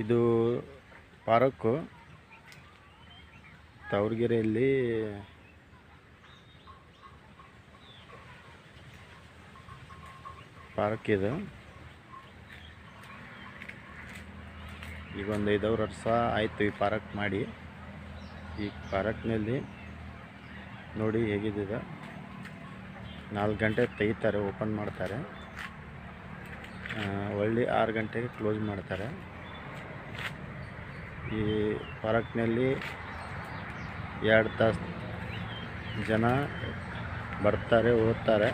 ಇದು park ತಾವರ್ಗೆರೆಯಲ್ಲಿ park ಇದು. ಈಗ ಒಂದು 5 ವರ್ಷ ಆಯಿತು ಈ ಪಾರ್ಕ್ ಮಾಡಿ. ಈ ಪಾರ್ಕ್ನಲ್ಲಿ ನೋಡಿ ಹೇಗಿದೆ. 4 ಗಂಟೆಗೆ ತೆಗಿತಾರೆ, ಓಪನ್ ಮಾಡ್ತಾರೆ. ಒಳ್ಳೆ 6 ಗಂಟೆಗೆ ಕ್ಲೋಸ್ ಮಾಡ್ತಾರೆ. ಈ ಪಾರ್ಕ್ನಲ್ಲಿ 2 ತಾಸು ಜನ ಬರ್ತಾರೆ, ಹೋಗ್ತಾರೆ.